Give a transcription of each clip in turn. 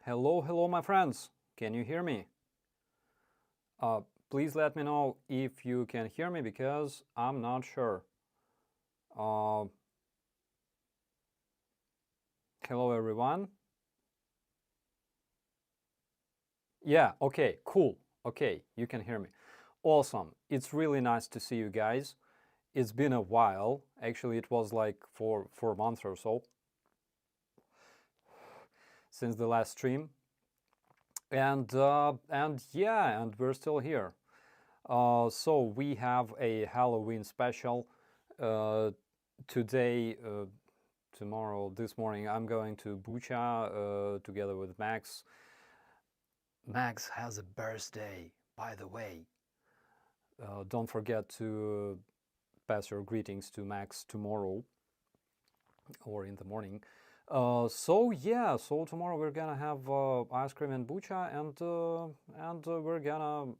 Hello, hello, my friends. Can you hear me? Uh, Please let me know if you can hear me because I'm not sure. Uh, Hello, everyone. Yeah, okay, cool. Okay, you can hear me. Awesome. It's really nice to see you guys. It's been a while. Actually, it was like four months or so since the last stream. And yeah, and we're still here. So we have a Halloween special uh, today. Tomorrow, this morning, I'm going to Bucha together with Max. Max has a birthday, by the way. Don't forget to pass your greetings to Max tomorrow or in the morning. So tomorrow we're gonna have ice cream in Bucha, and we're gonna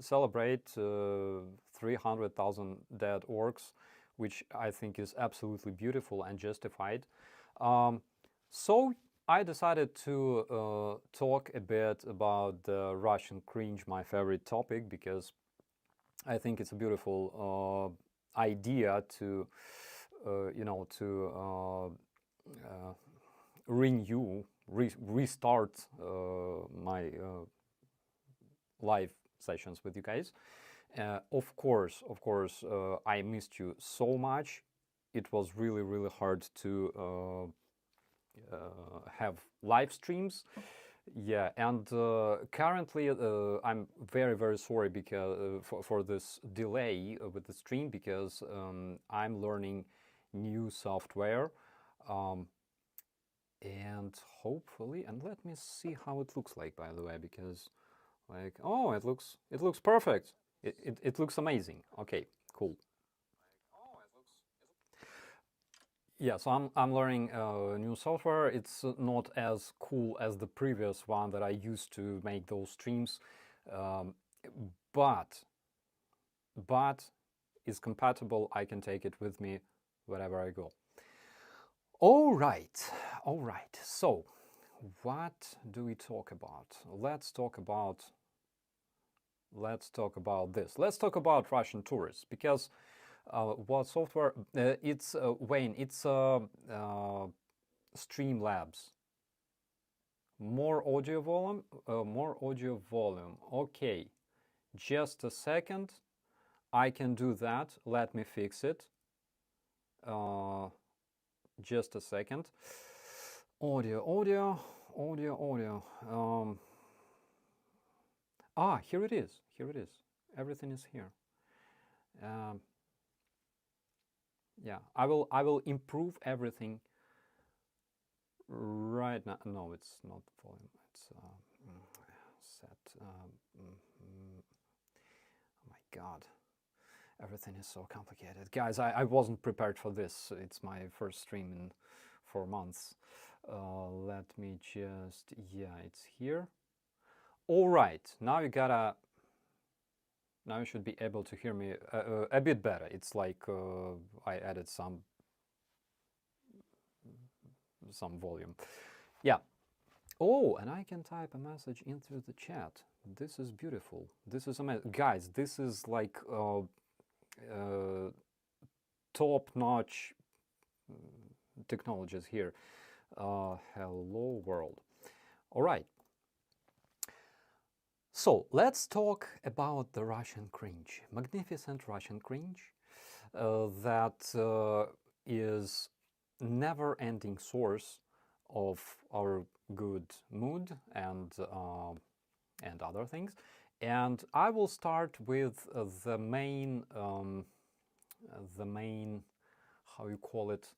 celebrate 300,000 dead orcs, which I think is absolutely beautiful and justified. Um, so I decided to talk a bit about the Russian cringe, my favorite topic, because I think it's a beautiful idea to, uh, restart my live sessions with you guys. Of course, I missed you so much. It was really, really hard to have live streams. Yeah, and currently I'm very, very sorry because for this delay with the stream because I'm learning new software. Um, and hopefully, and let me see how it looks like, by the way, because like, oh, it looks perfect. It looks amazing. Okay, cool. Yeah, so I'm learning new software. It's not as cool as the previous one that I used to make those streams, um, but but is compatible. I can take it with me wherever I go. All right, all right. So, what do we talk about? Let's talk about this. Let's talk about Russian tourists because what software? It's Wayne. It's Streamlabs. More audio volume. More audio volume. Okay, just a second. I can do that. Let me fix it. Uh, just a second. Audio. Here it is. Here it is. Everything is here. Um, yeah, I will improve everything right now. No, it's not volume. It's set. Oh my God, everything is so complicated, guys. I wasn't prepared for this. It's my first stream in 4 months. Let me just. Yeah, it's here. All right, now you gotta. Now you should be able to hear me a bit better. It's like I added some volume. Yeah. Oh, and I can type a message into the chat. This is beautiful. This is amazing. Guys, this is like top-notch technologies here. Hello, world. All right. So let's talk about the Russian cringe. Magnificent Russian cringe that is never-ending source of our good mood and other things. And I will start with the main, how you call it,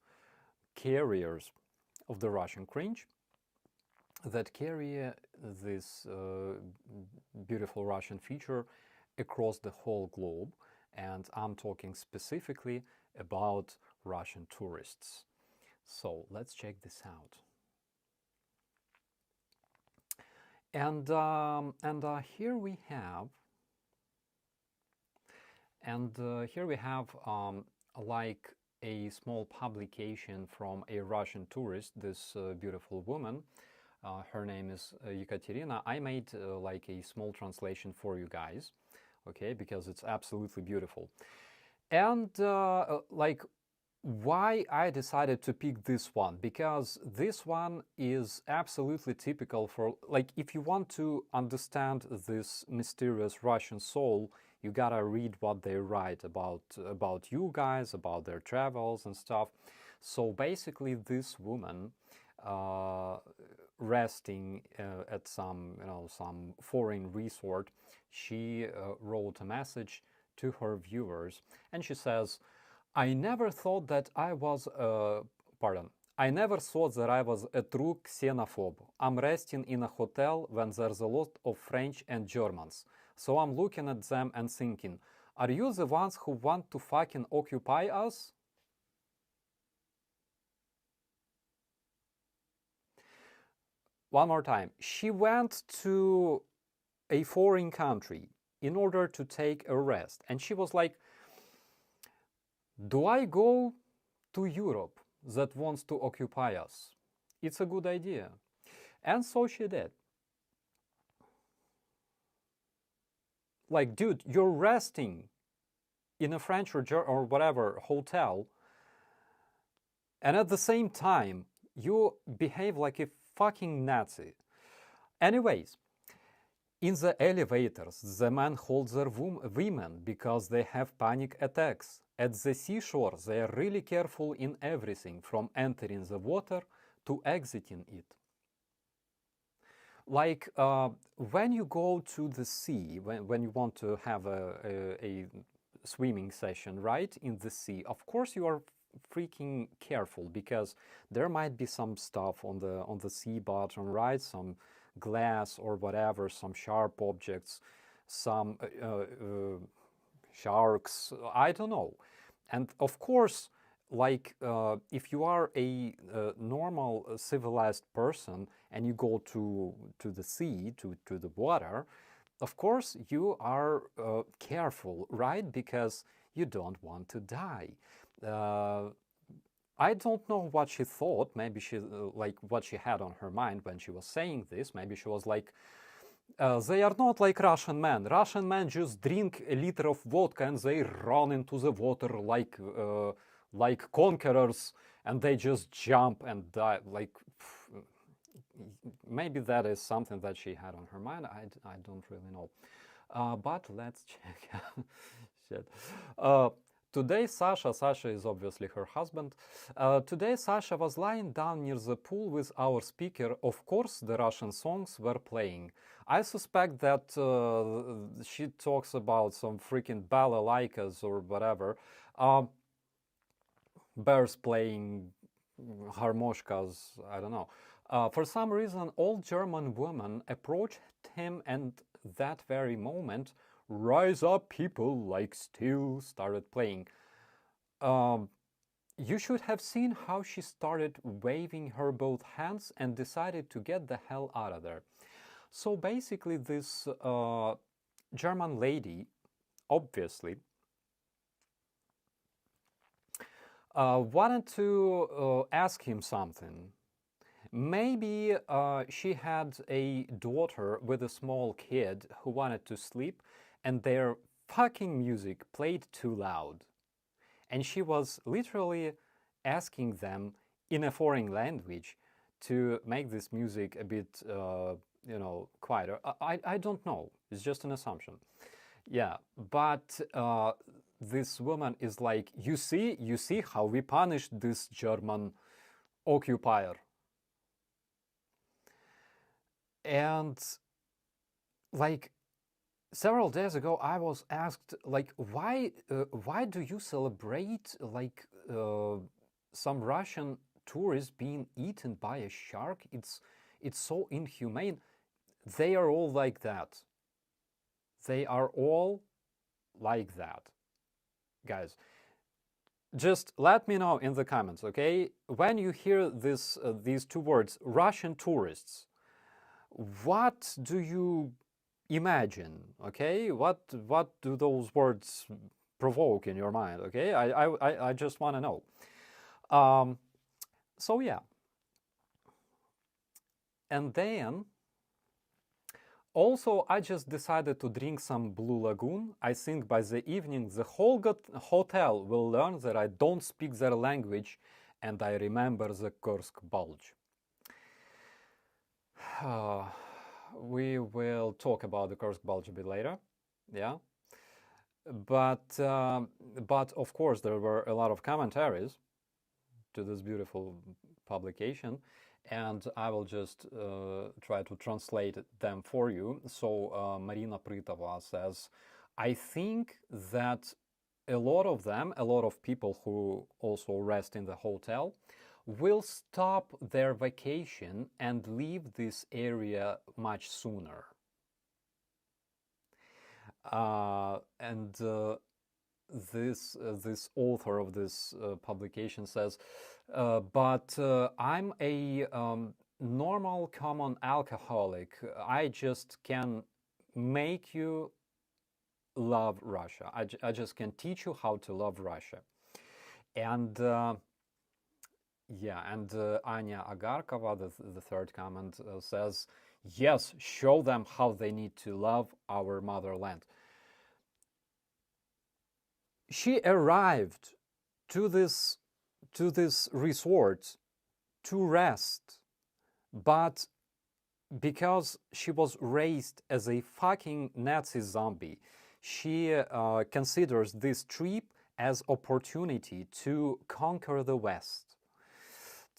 carriers of the Russian cringe that carry this beautiful Russian feature across the whole globe. And I'm talking specifically about Russian tourists. So let's check this out. And here we have, like a small publication from a Russian tourist, this beautiful woman. Her name is Ekaterina. I made like a small translation for you guys, okay, because it's absolutely beautiful. And like, why I decided to pick this one? Because this one is absolutely typical for, like, if you want to understand this mysterious Russian soul, you gotta read what they write about you guys, about their travels and stuff. So basically, this woman, uh, resting at some foreign resort, she wrote a message to her viewers, and she says, I never thought that I was, pardon, I never thought that I was a true xenophobe. I'm resting in a hotel when there's a lot of French and Germans. So I'm looking at them and thinking, are you the ones who want to fucking occupy us? One more time. She went to a foreign country in order to take a rest. And she was like, do I go to Europe that wants to occupy us? It's a good idea. And so she did. Like, dude, you're resting in a French or whatever hotel, and at the same time, you behave like a fucking Nazi. Anyways, in the elevators, the men hold their women because they have panic attacks. At the seashore, they are really careful in everything, from entering the water to exiting it. Like when you go to the sea, when you want to have a swimming session, right, in the sea, of course you are freaking careful because there might be some stuff on the sea bottom, right? Some glass or whatever, some sharp objects, some sharks, I don't know. And of course, like if you are a normal civilized person and you go to the sea, to the water, of course you are careful, right? Because you don't want to die. I don't know what she thought. Maybe she like what she had on her mind when she was saying this. Maybe she was like, they are not like Russian men. Russian men just drink a liter of vodka and they run into the water like conquerors, and they just jump and die. Like, maybe that is something that she had on her mind. I don't really know. But let's check. Shit. Today, Sasha is obviously her husband. Today, Sasha was lying down near the pool with our speaker. Of course, the Russian songs were playing. I suspect that she talks about some freaking balalaikas or whatever. Bears playing harmoshkas, I don't know. For some reason, old German woman approached him, and that very moment, Rise Up People Like Steel started playing. You should have seen how she started waving her both hands and decided to get the hell out of there. So basically, this German lady, obviously, wanted to ask him something. Maybe she had a daughter with a small kid who wanted to sleep, and their fucking music played too loud. And she was literally asking them in a foreign language to make this music a bit, quieter. I don't know. It's just an assumption. Yeah, but this woman is like, you see how we punished this German occupier. And like several days ago, I was asked, like, why do you celebrate like some Russian tourist being eaten by a shark? It's so inhumane. They are all like that. They are all like that, guys. Just let me know in the comments, okay? When you hear this, these two words, Russian tourists, what do you imagine? Okay, what do those words provoke in your mind? Okay, I just want to know. So yeah, And then also, I just decided to drink some Blue Lagoon. I think by the evening, the whole hotel will learn that I don't speak their language and I remember the Kursk Bulge. We will talk about the Kursk Bulge a bit later, yeah. But of course, there were a lot of commentaries to this beautiful publication, and I will just try to translate them for you. So Marina Pritova says, I think that a lot of people who also rest in the hotel, will stop their vacation and leave this area much sooner. And this author of this publication says, but I'm a normal common alcoholic. I just can make you love Russia. I just can teach you how to love Russia. And yeah, and Anya Agarkova, the third comment, says, yes, show them how they need to love our motherland. She arrived to this resort to rest, but because she was raised as a fucking Nazi zombie, she considers this trip as opportunity to conquer the West,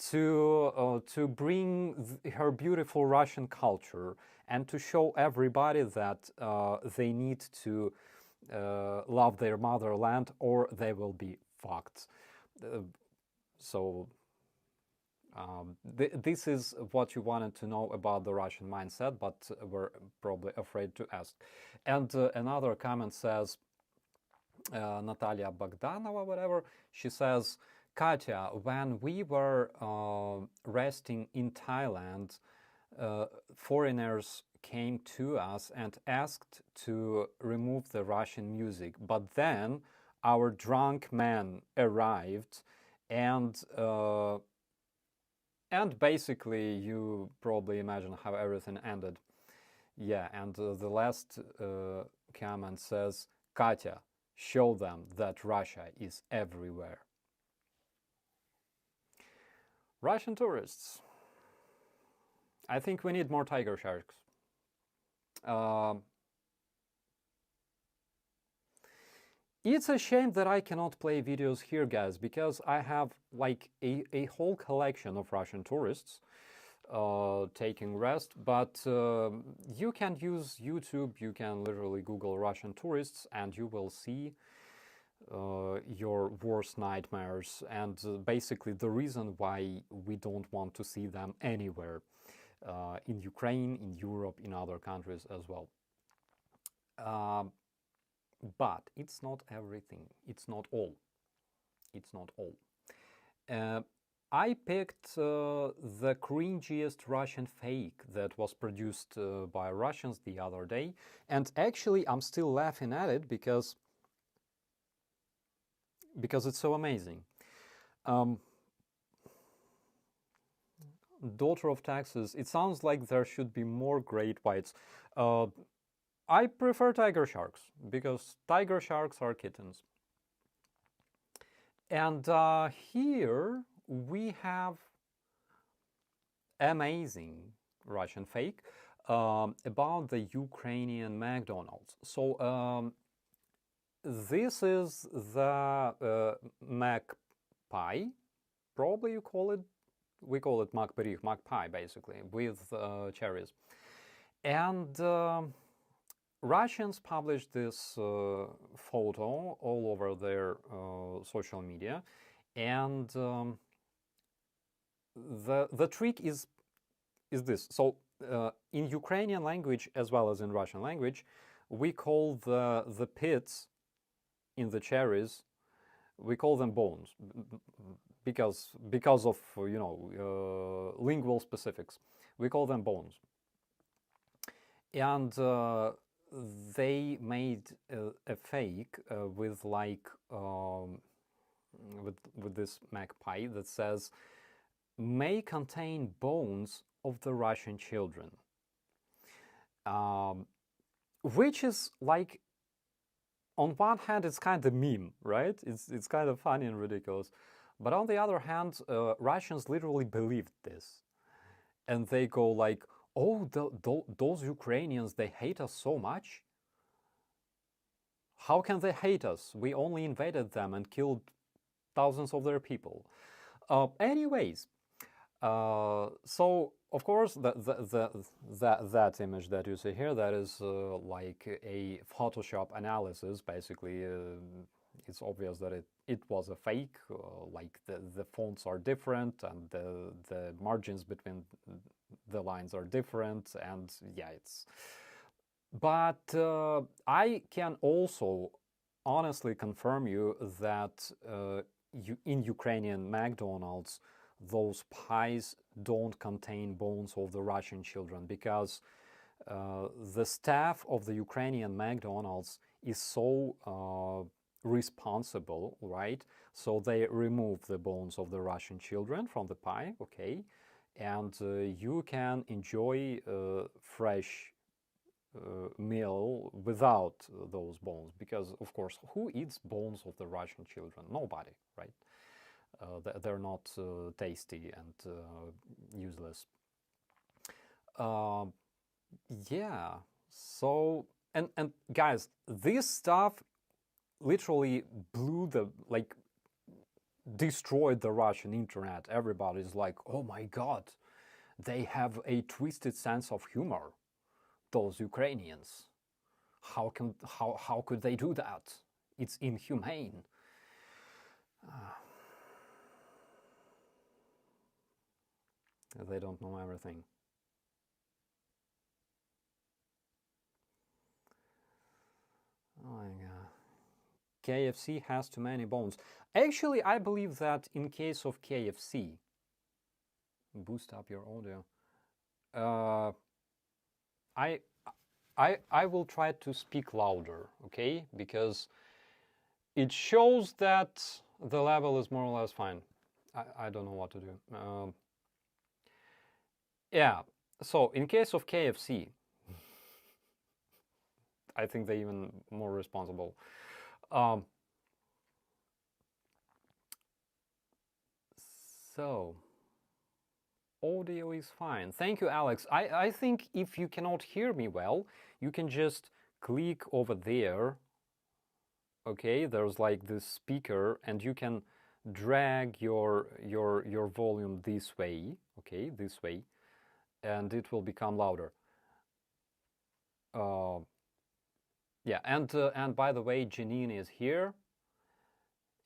to bring her beautiful Russian culture and to show everybody that they need to love their motherland or they will be fucked. So this is what you wanted to know about the Russian mindset, but were probably afraid to ask. And another comment says, Natalia Bogdanova, whatever, she says, Katya, when we were resting in Thailand, foreigners came to us and asked to remove the Russian music. But then our drunk man arrived and basically you probably imagine how everything ended. Yeah, and the last comment says, Katya, show them that Russia is everywhere. Russian tourists. I think we need more tiger sharks. It's a shame that I cannot play videos here, guys, because I have like a whole collection of Russian tourists taking rest, but you can use YouTube, you can literally Google Russian tourists and you will see your worst nightmares and basically the reason why we don't want to see them anywhere in Ukraine, in Europe, in other countries as well. But it's not everything. It's not all. It's not all. I picked the cringiest Russian fake that was produced by Russians the other day, and actually I'm still laughing at it because it's so amazing. Daughter of Texas, it sounds like there should be more great whites. I prefer tiger sharks because tiger sharks are kittens. And here we have amazing Russian fake about the Ukrainian McDonald's. So this is the mac pie, probably you call it. We call it mac pie basically, with cherries. And Russians published this photo all over their social media, and the trick is this. So in Ukrainian language as well as in Russian language, we call the pits in the cherries, we call them bones because of lingual specifics. We call them bones, and they made a fake with like with this magpie that says may contain bones of the Russian children, which is like, on one hand, it's kind of meme, right? It's kind of funny and ridiculous. But on the other hand, Russians literally believed this. And they go like, oh, those Ukrainians, they hate us so much. How can they hate us? We only invaded them and killed thousands of their people. Anyways, so of course that image that you see here, that is like a Photoshop analysis. Basically, it's obvious that it was a fake. Like the fonts are different and the margins between the lines are different, and yeah, it's. But I can also honestly confirm you that in Ukrainian McDonald's, those pies don't contain bones of the Russian children, because the staff of the Ukrainian McDonald's is so responsible, right? So they remove the bones of the Russian children from the pie, okay? And you can enjoy fresh meal without those bones, because of course, who eats bones of the Russian children? Nobody, right? They're not tasty and useless. Yeah. So and guys, this stuff literally blew the like destroyed the Russian internet. Everybody's like, oh my god, they have a twisted sense of humor, those Ukrainians. How could they do that? It's inhumane. They don't know everything. Oh my god. KFC has too many bones. Actually, I believe that in case of KFC, boost up your audio. I I will try to speak louder, okay? Because it shows that the level is more or less fine. I don't know what to do. Yeah, so in case of KFC, I think they're even more responsible. So, audio is fine. Thank you, Alex. I think if you cannot hear me well, you can just click over there. Okay, there's like this speaker, and you can drag your volume this way. Okay, this way, and it will become louder. Yeah, and by the way, Janine is here,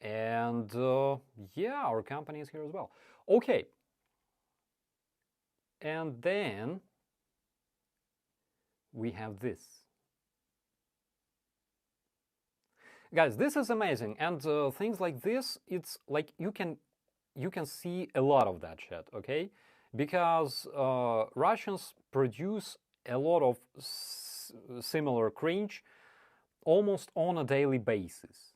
and yeah, our company is here as well. Okay, and then we have this. Guys, this is amazing, and things like this, it's like you can see a lot of that shit, okay? Because Russians produce a lot of similar cringe almost on a daily basis.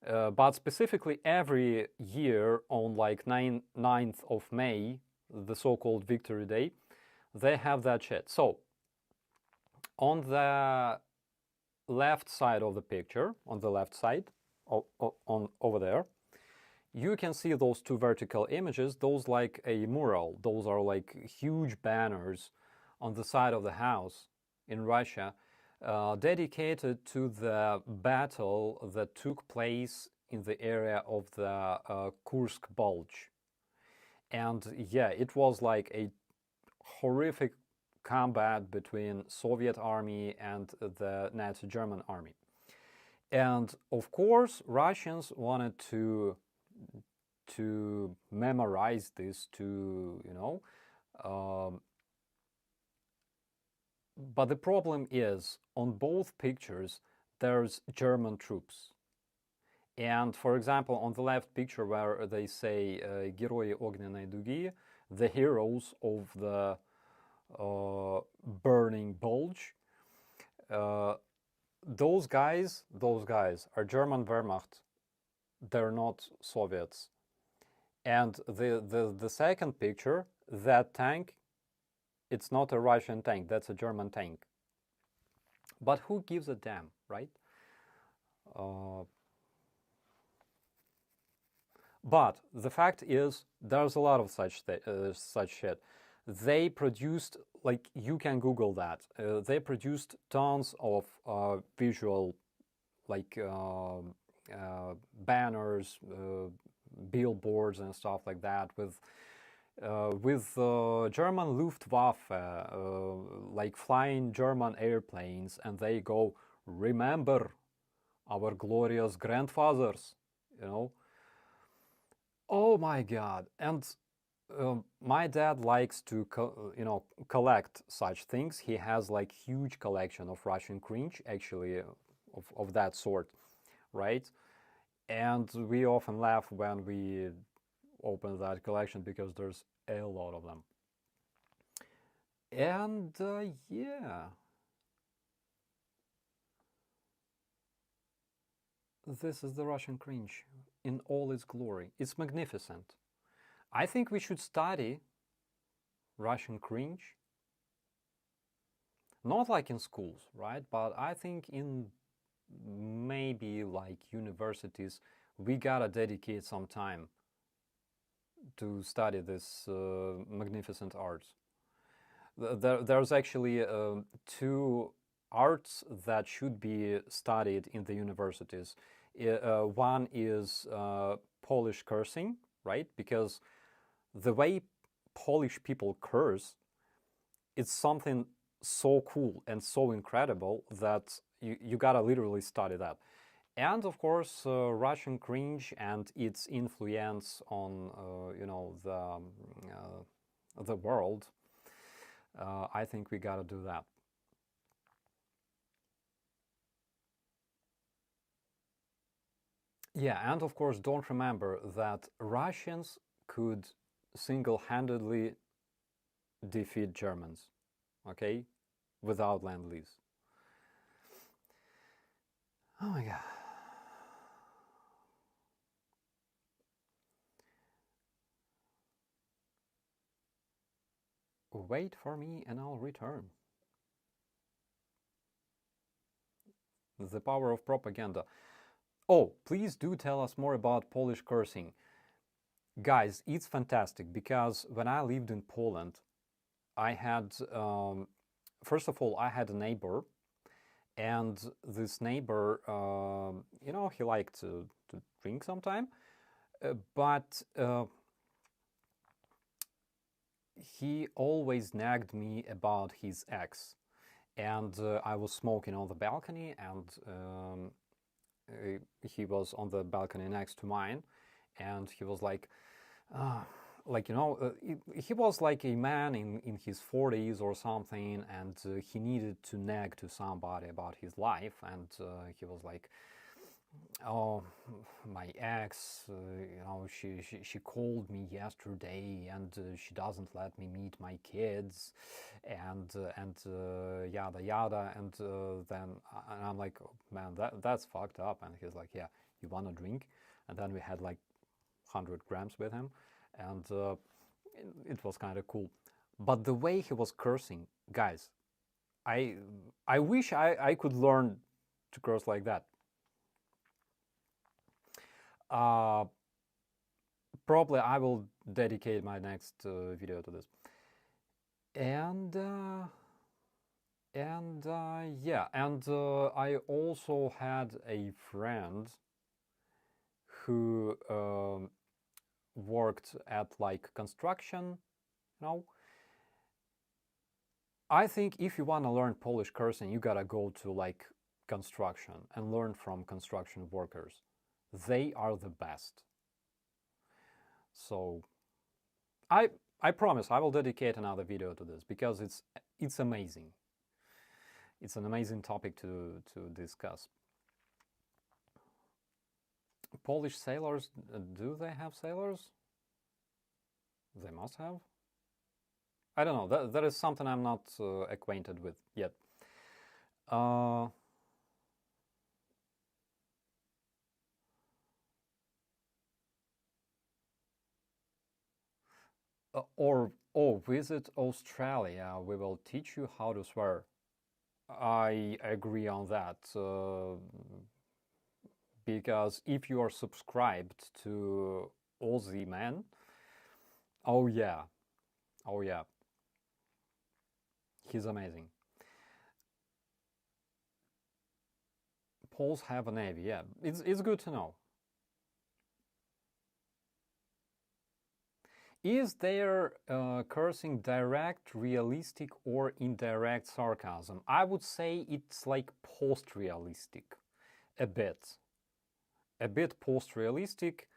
But specifically every year on like 9th of May, the so-called Victory Day, they have that shit. So, on the left side of the picture, on the left side, on over there, you can see those two vertical images. Those like a mural. Those are like huge banners on the side of the house in Russia, dedicated to the battle that took place in the area of the Kursk Bulge. And yeah, it was like a horrific combat between Soviet army and the Nazi German army. And of course, Russians wanted to memorize this, to, you know, but the problem is, on both pictures, there's German troops. And for example, on the left picture where they say Герои огненной дуги, the heroes of the burning bulge, those guys are German Wehrmacht. They're not Soviets. And the second picture, that tank, it's not a Russian tank, that's a German tank. But who gives a damn, right? Uh, but the fact is, there's a lot of such shit. They produced, like, you can Google that. They produced tons of visual, like banners, billboards, and stuff like that with German Luftwaffe, like flying German airplanes, and they go, "Remember our glorious grandfathers," you know. Oh my God! And my dad likes to, collect such things. He has like huge collection of Russian cringe, actually, of that sort, right? And we often laugh when we open that collection because there's a lot of them. And yeah, this is the Russian cringe in all its glory. It's magnificent. I think we should study Russian cringe, not like in schools, right? But I think in maybe like universities, we gotta dedicate some time to study this magnificent art. There's actually two arts that should be studied in the universities. One is Polish cursing, right? Because the way Polish people curse, it's something so cool and so incredible that you gotta literally study that. And of course, Russian cringe and its influence on the world. I think we gotta do that. Yeah, and of course, don't remember that Russians could single-handedly defeat Germans, okay, without land-lease. Oh my God. Wait for me and I'll return. The power of propaganda. Oh, please do tell us more about Polish cursing. Guys, it's fantastic because when I lived in Poland, I had, first of all, I had a neighbor, and this neighbor, he liked to drink sometime, but he always nagged me about his ex. And I was smoking on the balcony, and he was on the balcony next to mine, and he was like, uh, he was like a man in his 40s or something, and he needed to nag to somebody about his life, and he was like, "Oh, my ex, she called me yesterday, and she doesn't let me meet my kids, and yada yada." And and I'm like, "Oh, man, that's fucked up." And he's like, "Yeah, you wanna drink?" And then we had like 100 grams with him, and it was kind of cool. But the way he was cursing, guys, I I wish I could learn to curse like that. Uh, Probably I will dedicate my next video to this. And yeah, and I also had a friend who worked at like construction. You know, I think if you want to learn Polish cursing, you gotta go to like construction and learn from construction workers. They are the best. So I I promise I will dedicate another video to this because it's amazing. It's an amazing topic to discuss. Polish sailors, do they have sailors? They must have. I don't know. That is something I'm not acquainted with yet. Uh, or visit Australia. We will teach you how to swear. I agree on that because if you are subscribed to Aussie Man, oh yeah, oh yeah, he's amazing. Poles have a navy, yeah. It's good to know. Is their cursing direct, realistic, or indirect sarcasm? I would say it's like post-realistic, a bit, a bit post-realistic,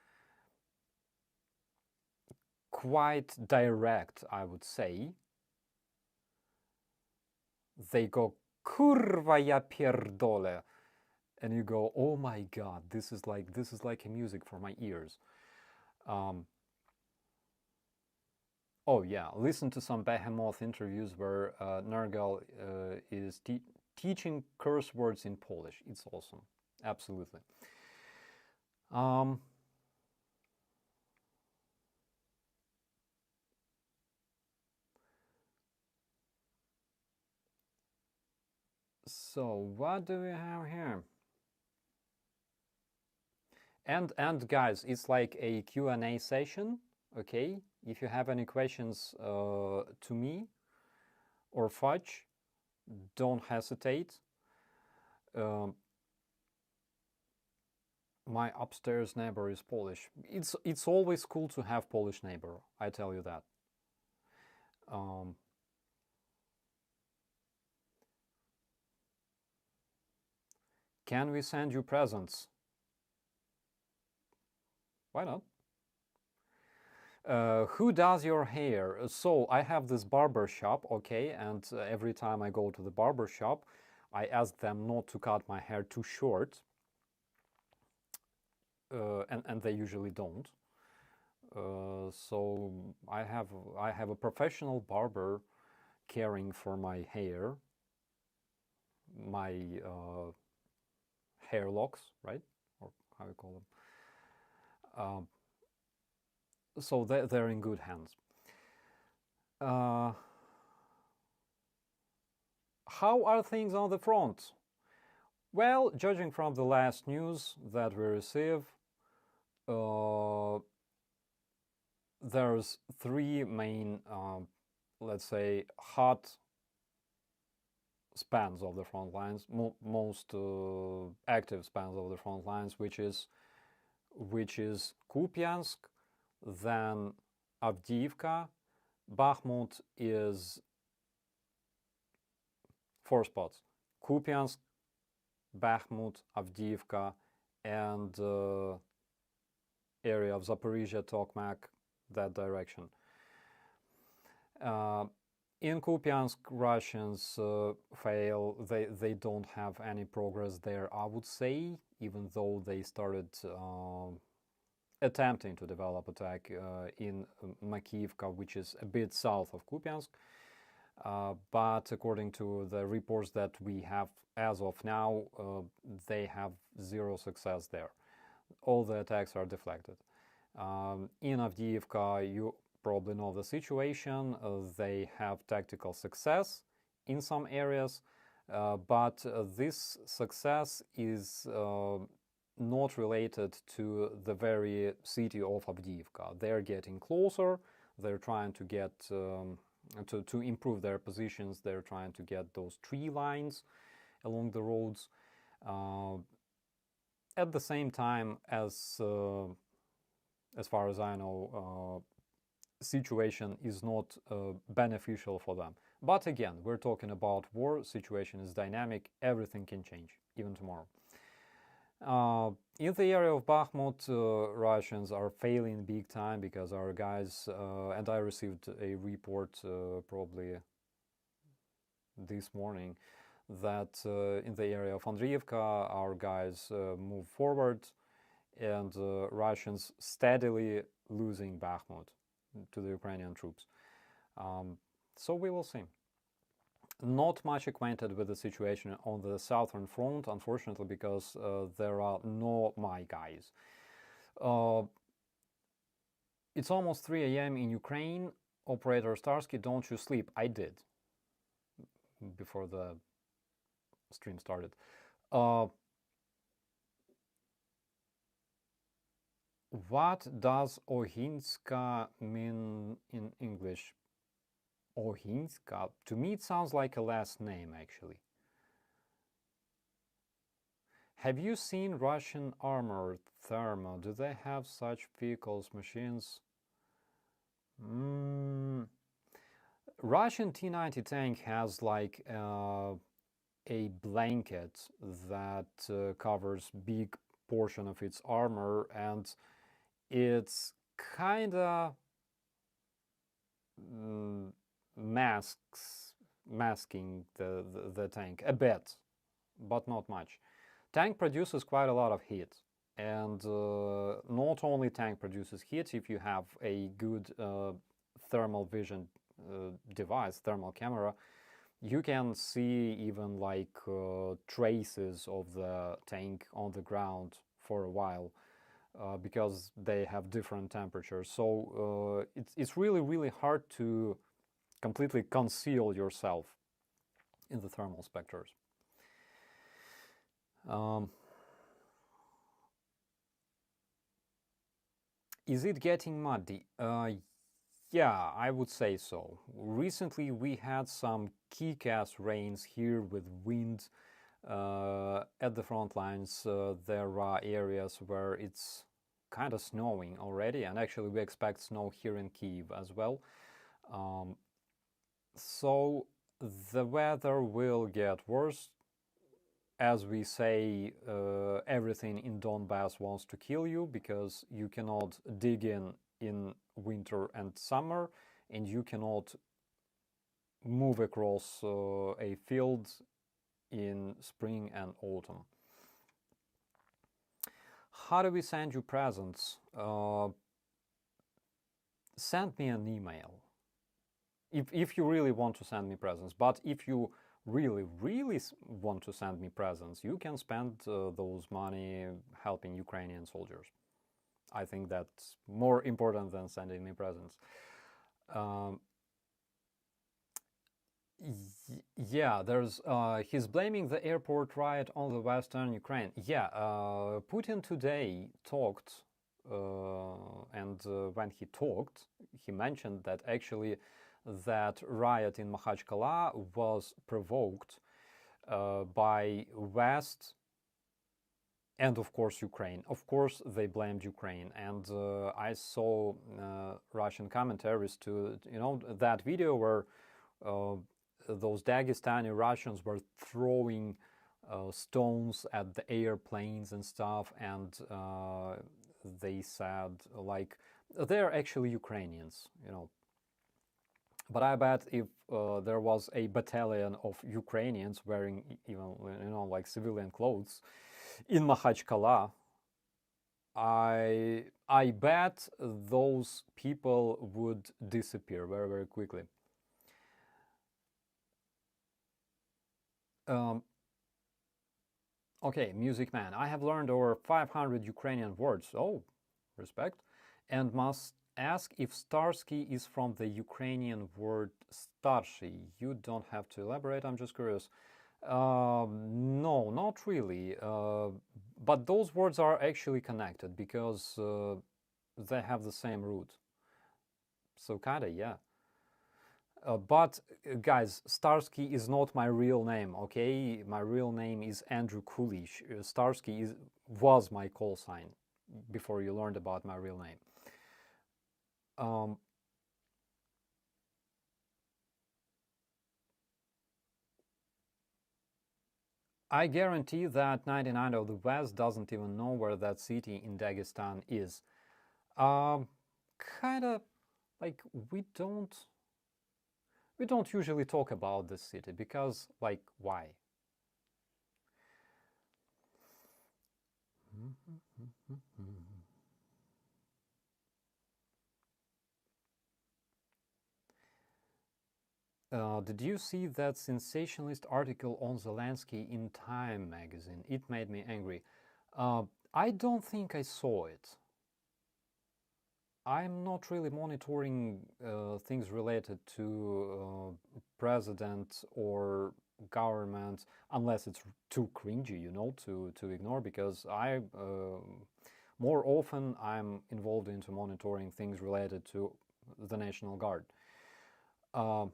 quite direct, I would say. They go kurwa ja pierdolę, and you go, oh my god, this is like a music for my ears. Um, oh yeah, listen to some Behemoth interviews where Nergal is teaching curse words in Polish. It's awesome, absolutely. Um, so what do we have here? And guys, it's like a Q&A session. Okay, if you have any questions to me or Fudge, don't hesitate. Um, my upstairs neighbor is Polish. It's always cool to have Polish neighbor. I tell you that. Um, can we send you presents? Why not? Who does your hair? So I have this barber shop, okay, and every time I go to the barber shop, I ask them not to cut my hair too short, and they usually don't. So I have a professional barber caring for my hair, my hair locks, right, or how you call them. So they're in good hands. Uh, how are things on the front? Well, judging from the last news that we receive, uh, there's three main, let's say, hot spans of the front lines, most active spans of the front lines, which is Kupiansk, then Avdiivka. Bakhmut is four spots: Kupiansk, Bakhmut, Avdiivka, and area of Zaporizhia, Tokmak, that direction. In Kupiansk, Russians fail. They don't have any progress there, I would say, even though they started attempting to develop attack in Makiivka, which is a bit south of Kupiansk. But according to the reports that we have as of now, they have zero success there. All the attacks are deflected. In Avdiivka, you probably know the situation. They have tactical success in some areas, but this success is not related to the very city of Avdiivka. They're getting closer. They're trying to get to improve their positions. They're trying to get those tree lines along the roads. At the same time, as far as I know, situation is not beneficial for them. But again, we're talking about war. Situation is dynamic. Everything can change, even tomorrow. In the area of Bakhmut, Russians are failing big time because our guys, and I received a report probably this morning, that in the area of Andriivka, our guys move forward, and Russians steadily losing Bakhmut to the Ukrainian troops. So we will see. Not much acquainted with the situation on the southern front, unfortunately, because there are no my guys. It's almost 3 a.m. in Ukraine. Operator Starsky, don't you sleep? I did before the stream started. Uh, what does Ohinska mean in English? Ohinska? To me, it sounds like a last name, actually. Have you seen Russian armored thermal? Do they have such vehicles, machines? Russian T-90 tank has like a blanket that covers big portion of its armor, and it's kinda masking the tank a bit, but not much. Tank produces quite a lot of heat, and not only tank produces heat. If you have a good thermal vision device, thermal camera, you can see even like traces of the tank on the ground for a while because they have different temperatures. So it's really hard to completely conceal yourself in the thermal specters. Is it getting muddy? Yeah, I would say so. Recently we had some kick-ass rains here with wind at the front lines. There are areas where it's kind of snowing already, and actually we expect snow here in Kyiv as well. So the weather will get worse. As we say, everything in Donbass wants to kill you because you cannot dig in winter and summer, and you cannot move across a field in spring and autumn. How do we send you presents? Send me an email if you really want to send me presents. But if you really want to send me presents, you can spend those money helping Ukrainian soldiers. I think that's more important than sending me presents. Yeah, there's he's blaming the airport riot on the Western Ukraine. Yeah, Putin today talked, and when he talked, he mentioned that actually that riot in Makhachkala was provoked by West and of course Ukraine. Of course they blamed Ukraine, and I saw Russian commentaries to that video where those Dagestani Russians were throwing stones at the airplanes and stuff, and they said like they're actually Ukrainians, But I bet if there was a battalion of Ukrainians wearing even like civilian clothes in Makhachkala, I bet those people would disappear very quickly. Okay, Music Man. I have learned over 500 Ukrainian words. Oh, respect. And must ask if Starsky is from the Ukrainian word Starsky. You don't have to elaborate, I'm just curious. No, not really. But those words are actually connected because they have the same root. So kinda, yeah. But guys, Starsky is not my real name, okay? My real name is Andrew Coolish. Starsky was my call sign before you learned about my real name. I guarantee that 99 of the West doesn't even know where that city in Dagestan is. Kinda like we don't usually talk about this city because, like, why? Did you see that sensationalist article on Zelensky in Time magazine? It made me angry. I don't think I saw it. I'm not really monitoring things related to president or government unless it's too cringy, to ignore. Because I more often I'm involved into monitoring things related to the National Guard. Uh,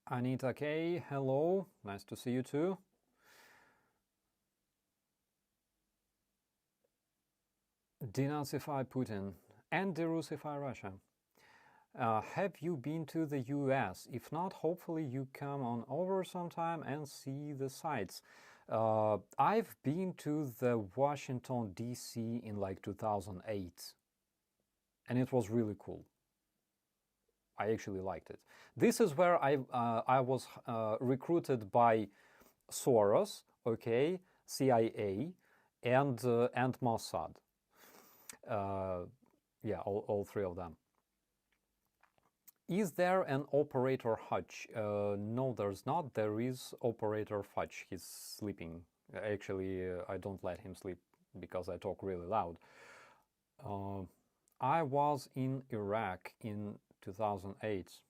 Anita K, hello, nice to see you too. Denazify Putin and de-Russify Russia. Have you been to the US? If not, hopefully you come on over sometime and see the sights. I've been to the Washington DC in like 2008, and it was really cool. I actually liked it. This is where I was recruited by Soros, okay, CIA, and Mossad. Yeah, all three of them. Is there an operator Hutch? No, there's not. There is operator Fudge. He's sleeping. Actually, I don't let him sleep because I talk really loud. I was in Iraq in 2008.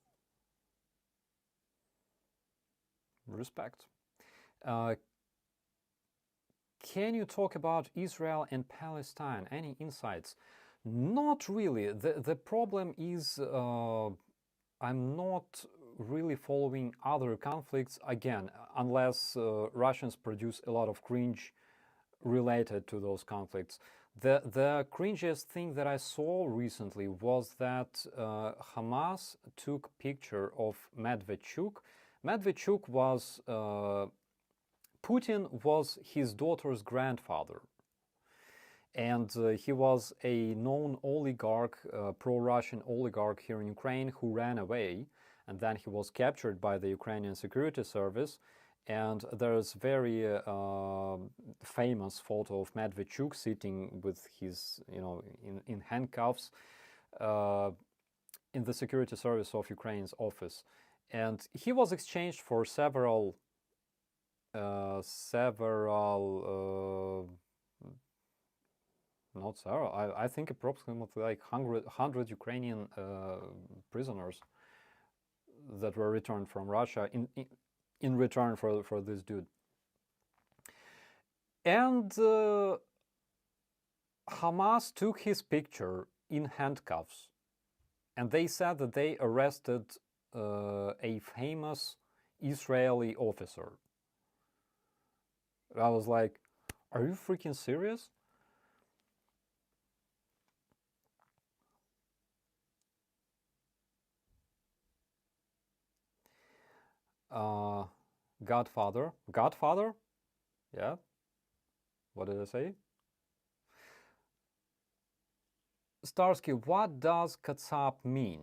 Respect. Can you talk about Israel and Palestine? Any insights? Not really. The problem is I'm not really following other conflicts, again, unless Russians produce a lot of cringe related to those conflicts. The cringiest thing that I saw recently was that Hamas took picture of Medvedchuk. Medvedchuk was Putin was his daughter's grandfather, and he was a known oligarch, pro-Russian oligarch here in Ukraine who ran away, and then he was captured by the Ukrainian security service. And there's very famous photo of Medvedchuk sitting with his, in handcuffs in the security service of Ukraine's office. And he was exchanged for several not several, I think approximately like 100 Ukrainian prisoners that were returned from Russia in return for this dude. And Hamas took his picture in handcuffs, and they said that they arrested a famous Israeli officer. I was like, are you freaking serious? Godfather? Yeah? What did I say? Starsky, what does Katsap mean?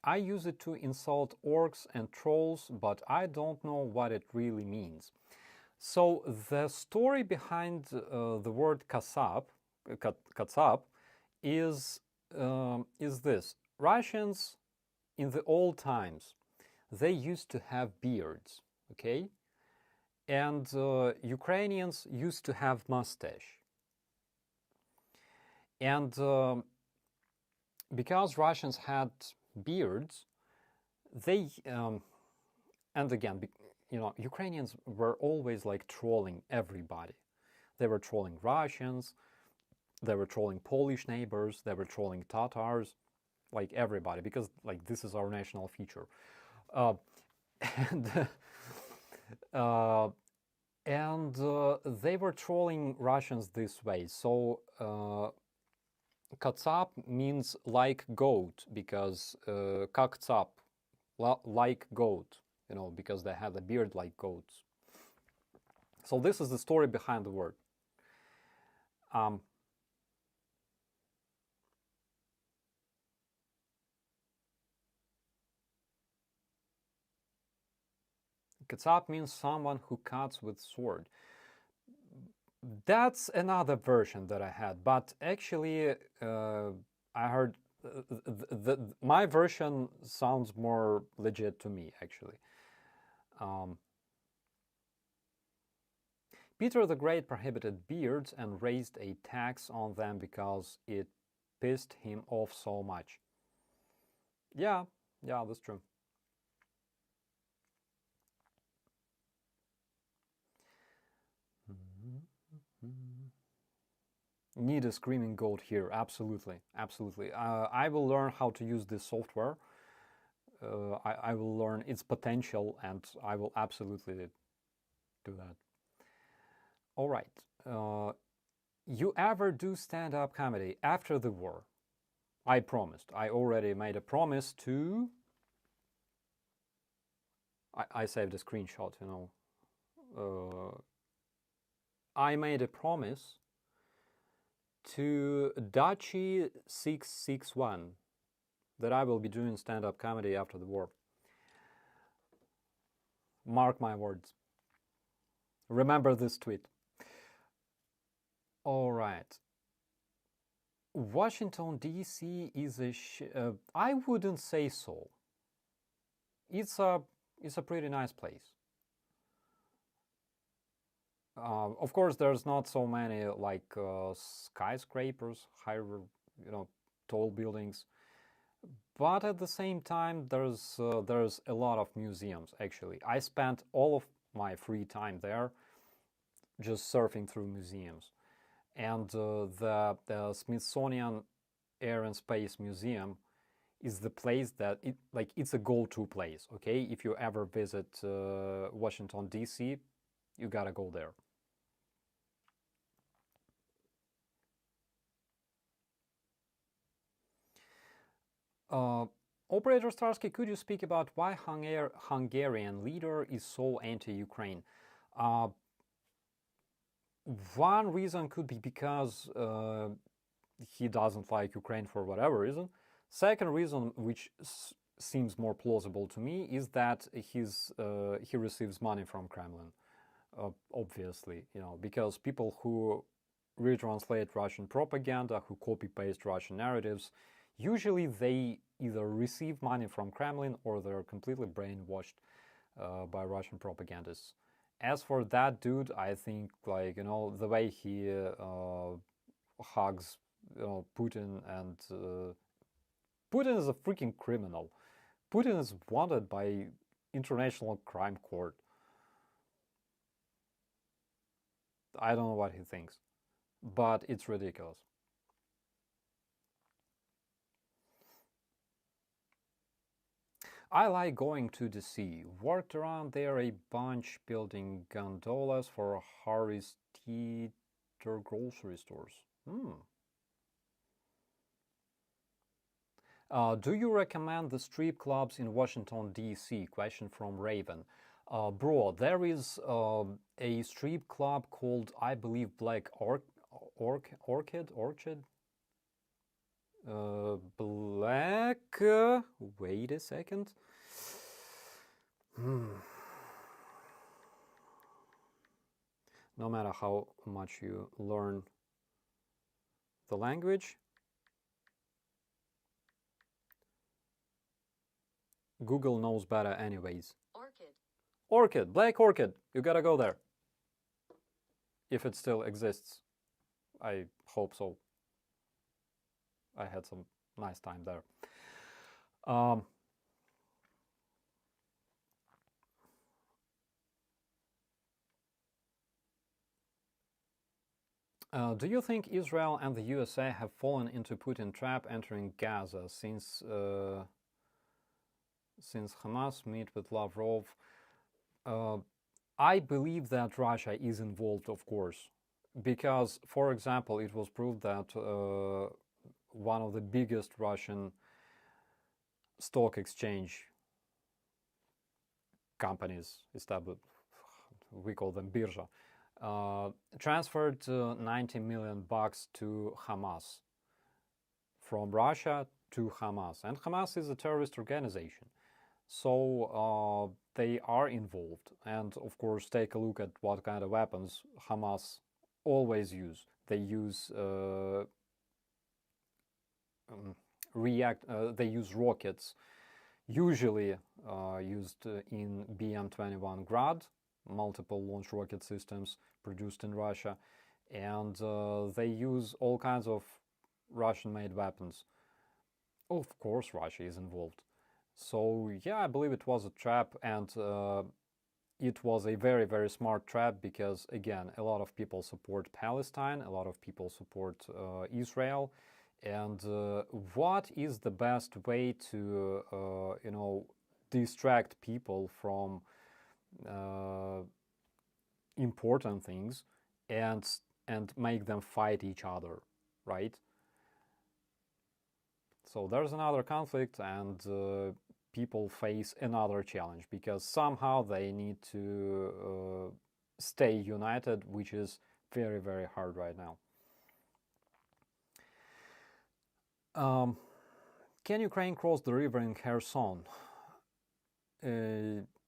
I use it to insult orcs and trolls, but I don't know what it really means. So the story behind the word Katsap is this. Russians in the old times, they used to have beards, okay? And Ukrainians used to have mustache. And because Russians had beards, they, and again, Ukrainians were always like trolling everybody. They were trolling Russians, they were trolling Polish neighbors, they were trolling Tatars, like everybody, because like this is our national feature. And they were trolling Russians this way. So Katsap means like goat, because Kaktsap, like goat, because they had a beard like goats. So this is the story behind the word. Katsap means someone who cuts with sword. That's another version that I had, but actually I heard my version sounds more legit to me, actually. Peter the Great prohibited beards and raised a tax on them because it pissed him off so much. Yeah, that's true. Need a screaming goat here, absolutely, absolutely. I will learn how to use this software. I will learn its potential, and I will absolutely do that. All right. You ever do stand-up comedy after the war? I promised. I already made a promise to. I saved a screenshot, you know. I made a promise to Dachi661 that I will be doing stand-up comedy after the war. Mark my words. Remember this tweet. All right. Washington, D.C. is a I wouldn't say so. It's a pretty nice place. Of course, there's not so many like skyscrapers, higher, tall buildings. But at the same time, there's a lot of museums. Actually, I spent all of my free time there, just surfing through museums, and the Smithsonian Air and Space Museum is the place that it's a go-to place. Okay, if you ever visit Washington D.C., you gotta go there. Operator Starsky, could you speak about why Hungarian leader is so anti-Ukraine? One reason could be because he doesn't like Ukraine for whatever reason. Second reason, which seems more plausible to me, is that he receives money from Kremlin. Obviously, because people who retranslate Russian propaganda, who copy-paste Russian narratives, usually they either receive money from Kremlin or they're completely brainwashed by Russian propagandists. As for that dude, I think the way he hugs Putin, and Putin is a freaking criminal. Putin is wanted by International Crime Court. I don't know what he thinks, but it's ridiculous. I like going to the sea. Worked around there a bunch building gondolas for Harry's Teeter grocery stores. Do you recommend the strip clubs in Washington, D.C.? Question from Raven. Bro, there is a strip club called, I believe, Black Orchid? Black. Wait a second. No matter how much you learn the language, Google knows better anyways. Orchid, Black Orchid. You gotta go there. If it still exists. I hope so. I had some nice time there. Do you think Israel and the USA have fallen into Putin trap entering Gaza since Hamas meet with Lavrov? I believe that Russia is involved, of course, because, for example, it was proved that one of the biggest Russian stock exchange companies established, we call them Birja, transferred $90 million to Hamas, from Russia to Hamas. And Hamas is a terrorist organization. So they are involved. And of course, take a look at what kind of weapons Hamas always use. They use they use rockets, usually used in BM-21 Grad multiple launch rocket systems produced in Russia, and they use all kinds of Russian-made weapons. Of course, Russia is involved. So yeah, I believe it was a trap, and it was a very, very smart trap because, again, a lot of people support Palestine, a lot of people support Israel, and what is the best way to, distract people from important things and make them fight each other, right? So there's another conflict, and people face another challenge because somehow they need to stay united, which is very, very hard right now. Can Ukraine cross the river in Kherson?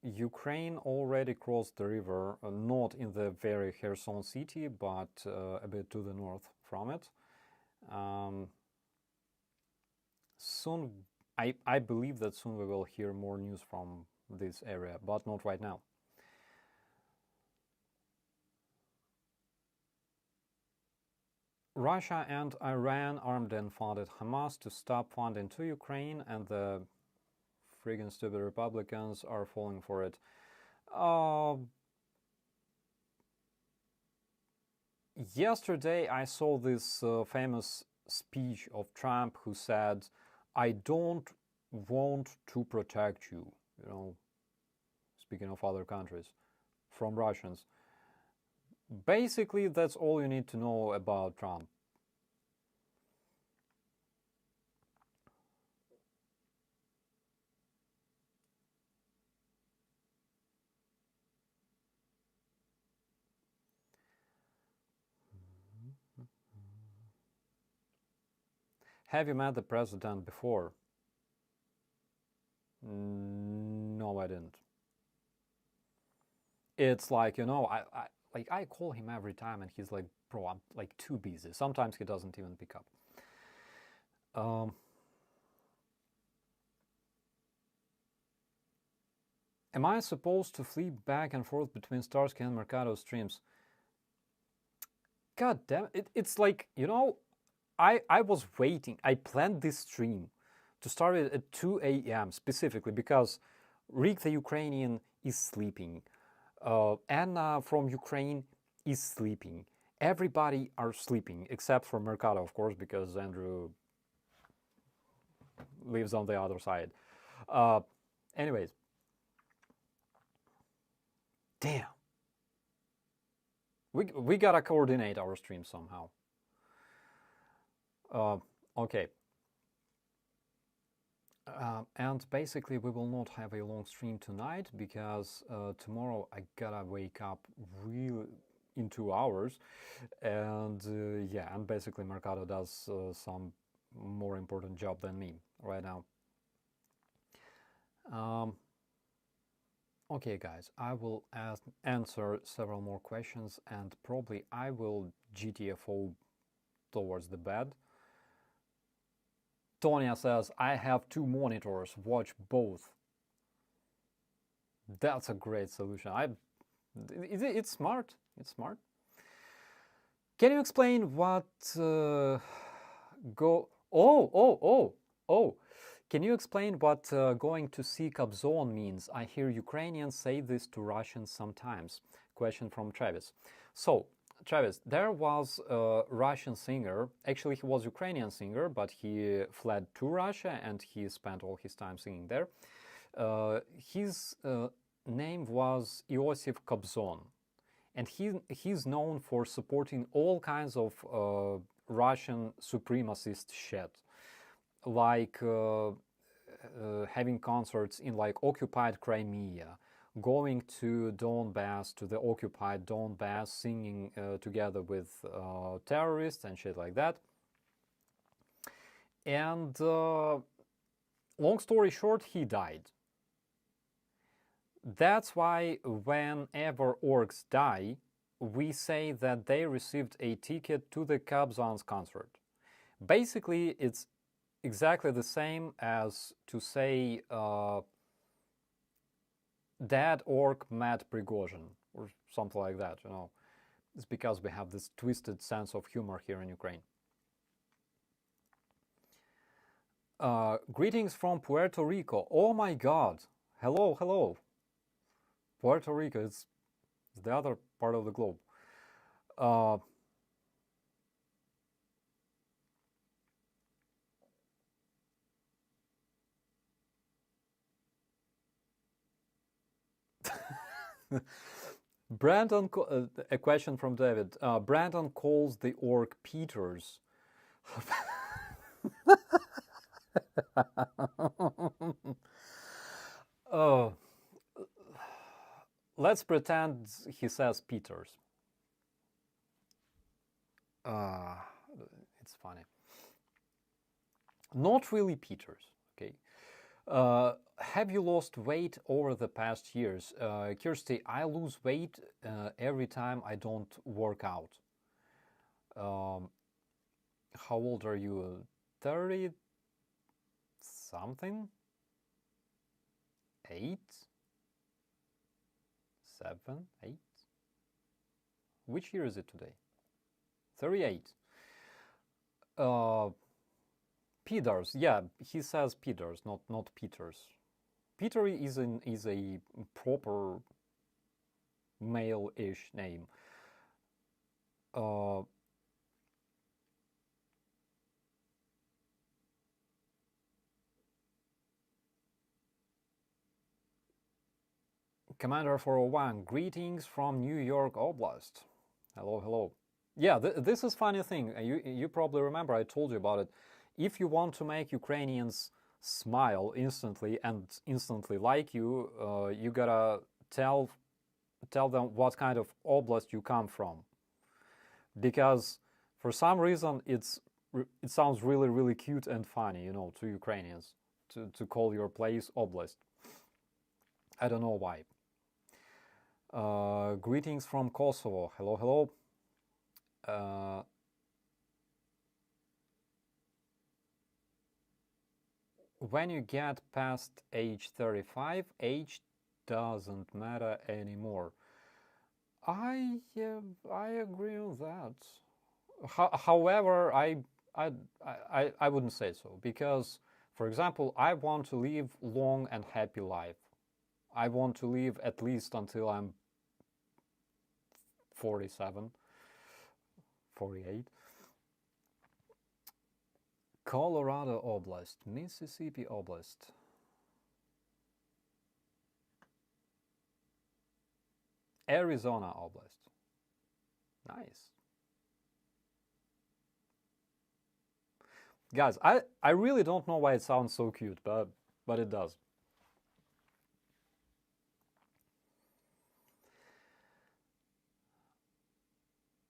Ukraine already crossed the river, not in the very Kherson city, but a bit to the north from it. Soon, I believe that soon we will hear more news from this area, but not right now. Russia and Iran armed and funded Hamas to stop funding to Ukraine, and the friggin' stupid Republicans are falling for it. Yesterday I saw this famous speech of Trump who said, "I don't want to protect you," speaking of other countries, from Russians. Basically, that's all you need to know about Trump. Have you met the president before? No, I didn't. It's like, I call him every time and he's like, "Bro, I'm like too busy." Sometimes he doesn't even pick up. Am I supposed to flee back and forth between Starsky and Mercado streams? God damn it. It's like, I was waiting. I planned this stream to start it at 2 a.m. specifically because Rick the Ukrainian is sleeping. Anna from Ukraine is sleeping. Everybody are sleeping except for Mercado, of course, because Andrew lives on the other side. Anyways. Damn. We gotta coordinate our stream somehow. Okay. And basically we will not have a long stream tonight because tomorrow I gotta wake up really in 2 hours, and yeah, and basically Mercado does some more important job than me right now. Okay, guys, I will answer several more questions, and probably I will GTFO towards the bed. Tonya says, "I have 2 monitors, watch both." That's a great solution. It's smart. It's smart. Can you explain what Can you explain what going to see Kobzon means? I hear Ukrainians say this to Russians sometimes. Question from Travis. So, Travis, there was a Russian singer. Actually, he was a Ukrainian singer, but he fled to Russia and he spent all his time singing there. His name was Iosif Kobzon, and he's known for supporting all kinds of Russian supremacist shit, like having concerts in like occupied Crimea, going to Donbass, to the occupied Donbass, singing together with terrorists and shit like that. And long story short, he died. That's why whenever orcs die, we say that they received a ticket to the Kobzon's concert. Basically, it's exactly the same as to say that orc met Prigozhin. or something like that, you know. It's because we have this twisted sense of humor here in Ukraine. Greetings from Puerto Rico. Oh my God. Hello, hello. Puerto Rico, it's the other part of the globe. Brandon, a question from David. Brandon calls the orc Peters. Oh, let's pretend he says Peters. It's funny. Not really Peters, okay? Have you lost weight over the past years? Kirsty, I lose weight every time I don't work out. How old are you? 30 something? 8? 7? 8? Which year is it today? 38. Peters, yeah, he says Peters, not Peters. Peter is a proper male-ish name. Commander 401, greetings from New York Oblast. Hello, hello. Yeah, this is funny thing. You probably remember I told you about it. If you want to make Ukrainians smile instantly and instantly like you, you gotta tell them what kind of oblast you come from. Because for some reason it sounds really, really cute and funny, you know, to Ukrainians to call your place oblast. I don't know why. Greetings from Kosovo. Hello, hello. When you get past age 35, age doesn't matter anymore. I agree on that. However, I wouldn't say so, because, for example, I want to live long and happy life. I want to live at least until I'm 47, 48. Colorado Oblast, Mississippi Oblast. Arizona Oblast. Nice. Guys, I really don't know why it sounds so cute, but it does.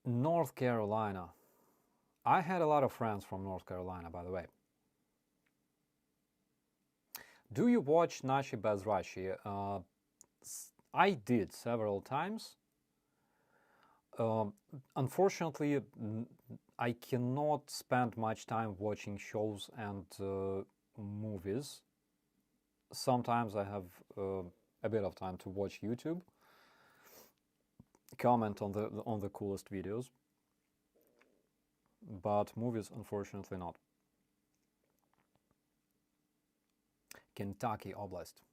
North Carolina. I had a lot of friends from North Carolina, by the way. Do you watch Nashi Bez Rashi? I did several times. Unfortunately, I cannot spend much time watching shows and movies. Sometimes I have a bit of time to watch YouTube, comment on the coolest videos, but movies, unfortunately, not. Kentucky Oblast.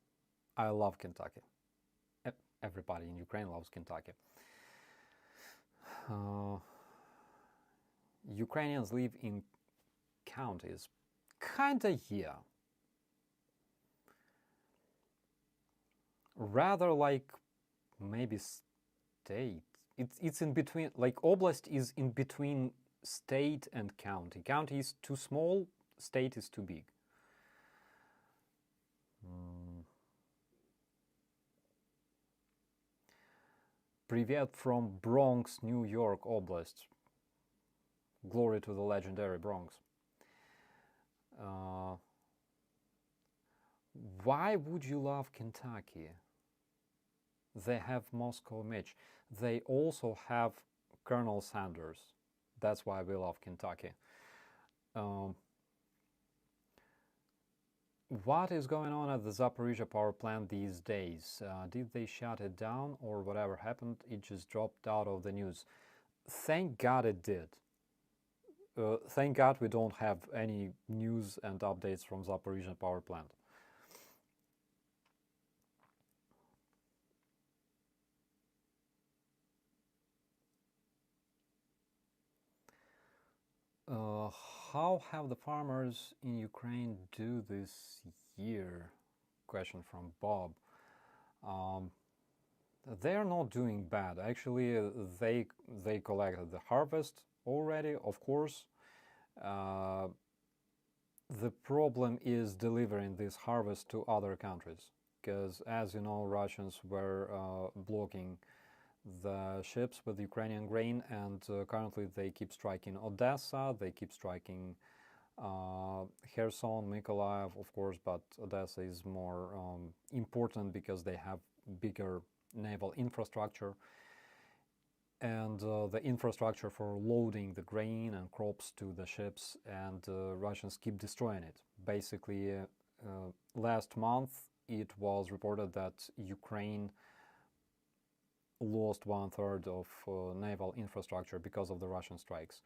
I love Kentucky. Everybody in Ukraine loves Kentucky. Ukrainians live in counties. Kinda, yeah. Rather like maybe state. It's in between, like oblast is in between state and county. County is too small, state is too big. Привет from Bronx, New York Oblast. Glory to the legendary Bronx. Why would you love Kentucky? They have Moscow Mitch. They also have Colonel Sanders. That's why we love Kentucky. What is going on at the Zaporizhzhia power plant these days? Did they shut it down or whatever happened? It just dropped out of the news. Thank God it did. Thank God we don't have any news and updates from Zaporizhzhia power plant. How have the farmers in Ukraine do this year? Question from Bob. They're not doing bad. Actually, they collected the harvest already, of course. The problem is delivering this harvest to other countries, because as you know, Russians were blocking the ships with Ukrainian grain, and currently they keep striking Odessa, they keep striking Kherson, Mykolaiv, of course, but Odessa is more important because they have bigger naval infrastructure, and the infrastructure for loading the grain and crops to the ships, and Russians keep destroying it. Basically, last month it was reported that Ukraine lost 1/3 of naval infrastructure because of the Russian strikes.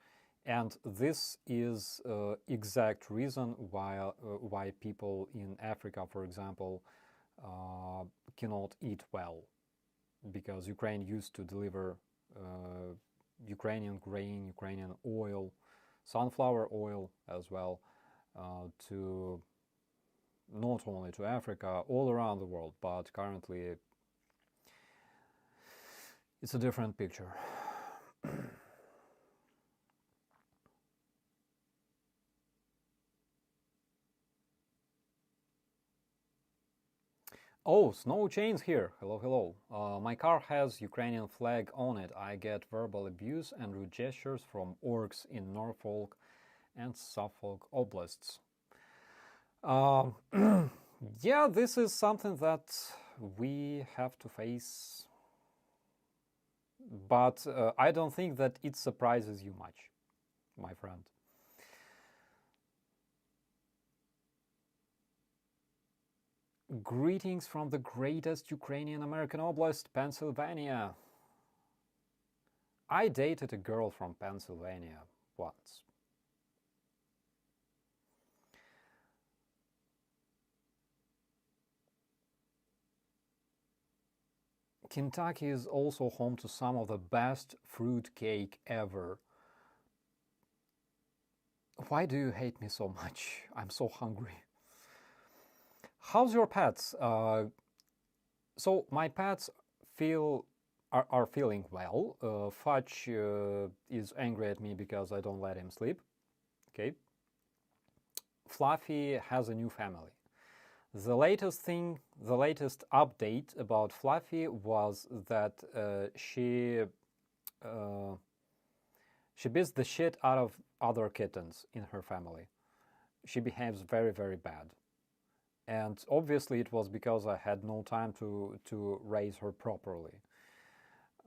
And this is exact reason why people in Africa, for example, cannot eat well, because Ukraine used to deliver Ukrainian grain, Ukrainian oil, sunflower oil as well, to not only to Africa, all around the world, but currently it's a different picture. Oh, Snow Chains here. Hello, hello. My car has Ukrainian flag on it. I get verbal abuse and rude gestures from orcs in Norfolk and Suffolk oblasts. Yeah, this is something that we have to face, but I don't think that it surprises you much, my friend. Greetings from the greatest Ukrainian American oblast, Pennsylvania. I dated a girl from Pennsylvania once. Kentucky is also home to some of the best fruit cake ever. Why do you hate me so much? I'm so hungry. How's your pets? So my pets are feeling well. Fudge is angry at me because I don't let him sleep. Okay. Fluffy has a new family. The latest update about Fluffy was that she beats the shit out of other kittens in her family. She behaves very, very bad. And obviously it was because I had no time to raise her properly.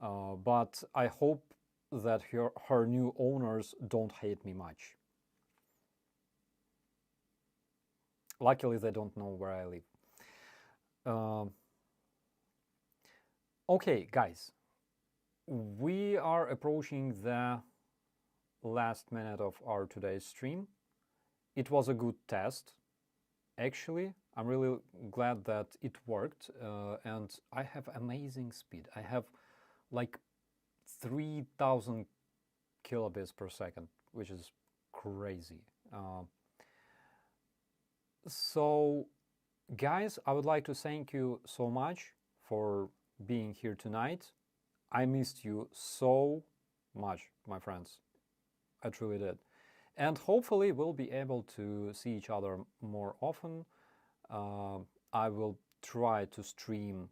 But I hope that her new owners don't hate me much. Luckily, they don't know where I live. Okay, guys, we are approaching the last minute of our today's stream. It was a good test. Actually, I'm really glad that it worked, and I have amazing speed. I have like 3,000 kilobits per second, which is crazy. So, guys, I would like to thank you so much for being here tonight. I missed you so much, my friends. I truly did. And hopefully we'll be able to see each other more often. I will try to stream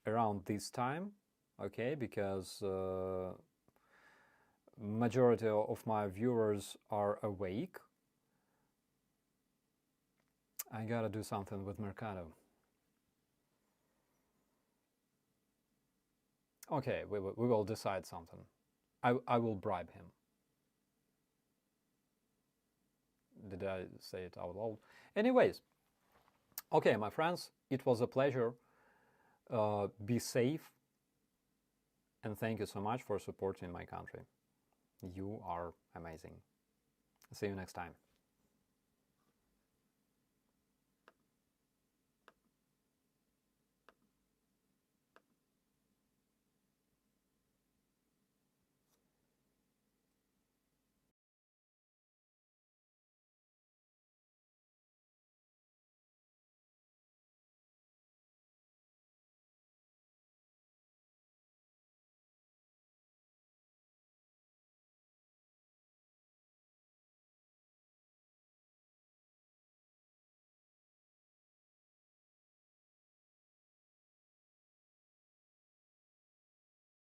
around this time, okay, because majority of my viewers are awake. I gotta do something with Mercado. Okay, we will decide something. I will bribe him. Did I say it out loud? Anyways, Okay, my friends, it was a pleasure. Be safe, and thank you so much for supporting my country. You are amazing. See you next time.